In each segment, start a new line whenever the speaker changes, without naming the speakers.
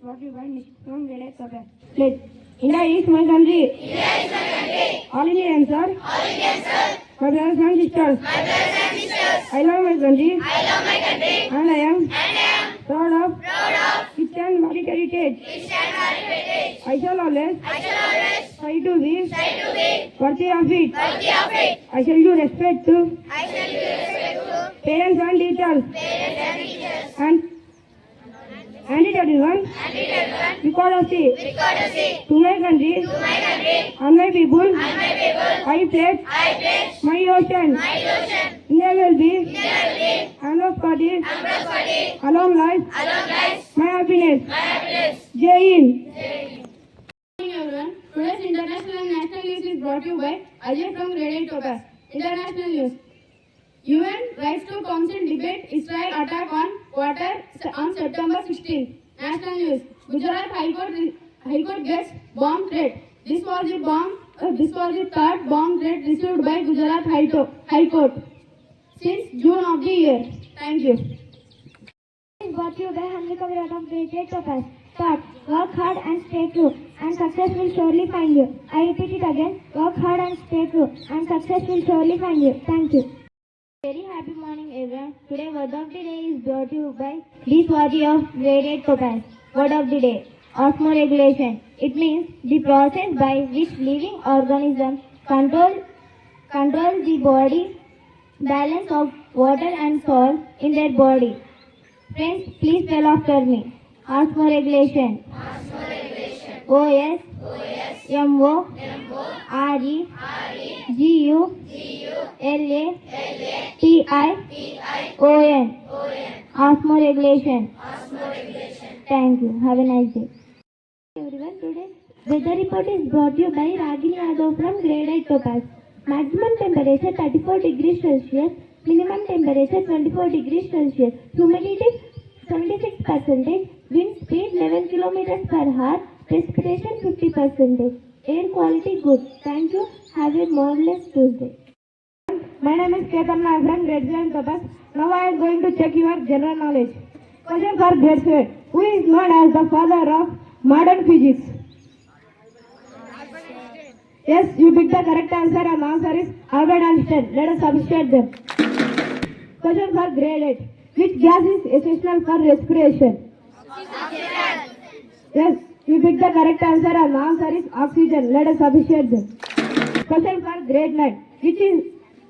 What you want from Grade VIII Topaz. Pledge. India is my country. India is my country. All Indians, sir. All Indians, sir. My brothers and sisters. My brothers and sisters. I love my country. I love my country. And I am proud of its and varied heritage. I shall always try to be worthy of it. I shall do respect to parents and teachers. And it everyone because of the to my country and my people I pledge my ocean. There will be endless party, along life, my happiness. Jai Hind. Good morning everyone. Today's international and national news is brought to you by Ajay from Grade VIII Topaz. International news. UN Rights to Council debate Israel attack on water on September 16th. National news. Gujarat High Court gets bomb threat. This was the third bomb threat received by Gujarat High Court since June of the year. Thank you.
Is brought to you by Hamlika Virat of Grade VIII Topaz. Thought, work hard and stay true, and success will surely find you. I repeat it again, work hard and stay true, and success will surely find you. Thank you. Very happy morning everyone. Today word of the day is brought to you by this body of Grade VIII Topaz. Word of the day, osmoregulation. It means the process by which living organisms control the body balance of water and salt in their body. Friends, please spell after me. Osmoregulation. OSMOREGulation. Osmoregulation. Thank you. Have a nice day. Everyone, today weather report is brought to you by Ragini Yadav from Grade VIII Topaz. Maximum temperature 34 degrees Celsius. Minimum temperature 24 degrees Celsius. Humidity 76%. Wind speed 11 kilometers per hour. Precipitation 50%. Air quality good. Thank you. Have a marvelous Tuesday.
My name is Ketan. I am from Grade VIII Topaz. Now I am going to check your general knowledge. Question for Grade VIII. Who is known as the father of modern physics? Yes, you picked the correct answer and the answer is Albert Einstein. Let us appreciate them. Question for Grade VIII. Which gas is essential for respiration? Oxygen. Yes, you picked the correct answer and the answer is oxygen. Let us appreciate them. Question for Grade IX.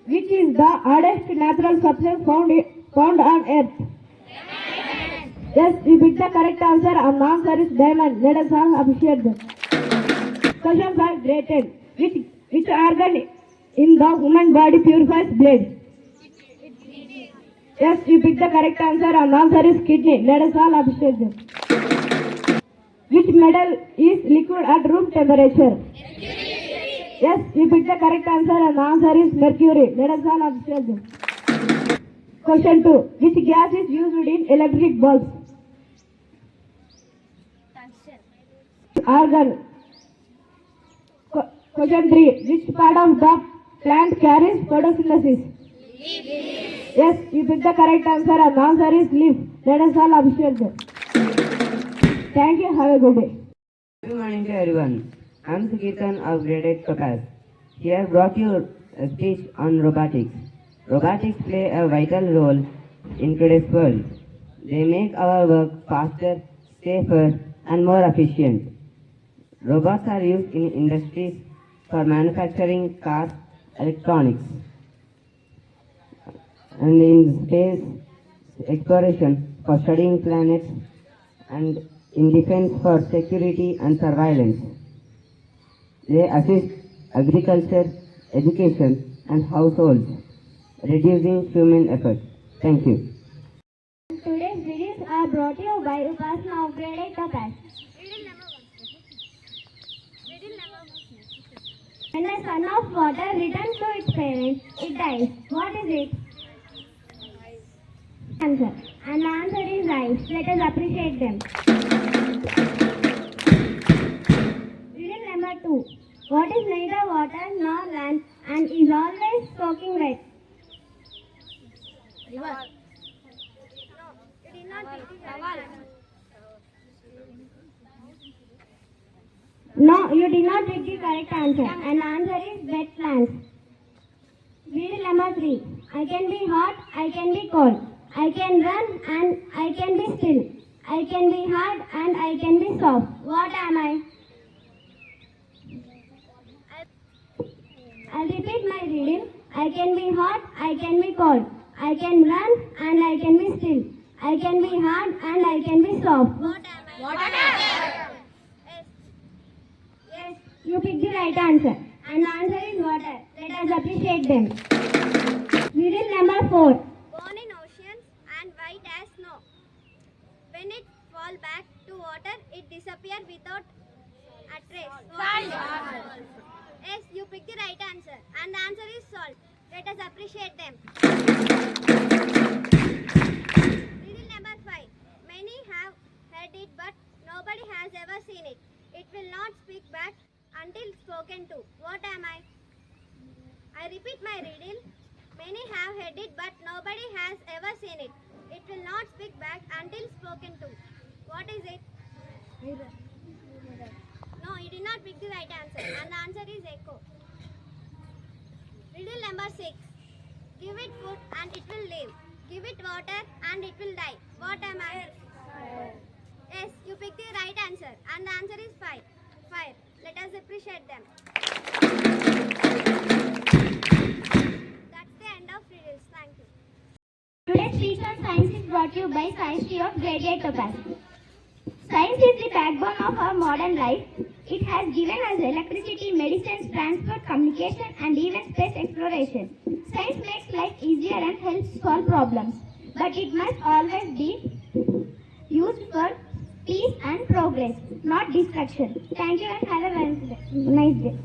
Which is the hardest natural substance found on earth? Diamond. Yes, you picked the correct answer and the answer is diamond. Let us all appreciate them. Question for Grade X. Which organ in the human body purifies blood? Yes, you picked the correct answer and the answer is kidney. Let us all appreciate them. Which metal is liquid at room temperature? Yes, you picked the correct answer and the answer is mercury. Let us all appreciate them. Question 2. Which gas is used in electric bulbs? Argon. Question 3. Which part of the plant carries photosynthesis? Leaf. Yes, you picked the correct answer and the answer is leaf. Let us all appreciate them. Thank you. Have a good day.
Good morning to everyone. I am Suketan of Grade VIII Topaz. Here brought you a speech on robotics. Robotics play a vital role in today's world. They make our work faster, safer, and more efficient. Robots are used in industries for manufacturing cars, electronics, and in space exploration for studying planets, and in defense for security and surveillance. They assist agriculture, education, and households, reducing human effort. Thank you.
Today's videos are brought to you by Upasana of Grade VIII Topaz. When a son of water returns to its parents, it dies. What is it? Answer. And the answer is ice. Let us appreciate them. Riddle number 2. What is neither water nor land and is always soaking wet? River. No, it is not. No, you did not pick the correct answer. And the answer is wetlands. Riddle number 3. I can be hot, I can be cold. I can run and I can be still. I can be hard and I can be soft. What am I? I'll repeat my riddle. I can be hot, I can be cold. I can run and I can be still. I can be hard and I can be soft. What am I? Yes, you picked the right answer. And the answer is water. Let us appreciate them. Riddle number 4.
Born in oceans and white as snow. When it fall back to water, it disappear without a trace. Yes, you picked the right answer. And the answer is salt. Let us appreciate them. Riddle number 5. Many have heard it, but nobody has ever seen it. It will not speak back until spoken to. What am I? I repeat my riddle. Many have heard it, but nobody has ever seen it. It will not speak back until spoken to. What is it? No, you did not pick the right answer. And the answer is echo. Riddle number 6. Give it food and it will live. Give it water and it will die. What am I? Yes, you picked the right answer. And the answer is fire. Fire. Let us appreciate them. That's the end of riddles. Thank you.
Today's speech on science is brought to you by Science Tea of Grade VIII Topaz. Science is the backbone of our modern life. It has given us electricity, medicines, transport, communication, and even space exploration. Science makes life easier and helps solve problems. But it must always be used for peace and progress, not destruction. Thank you and have a nice day.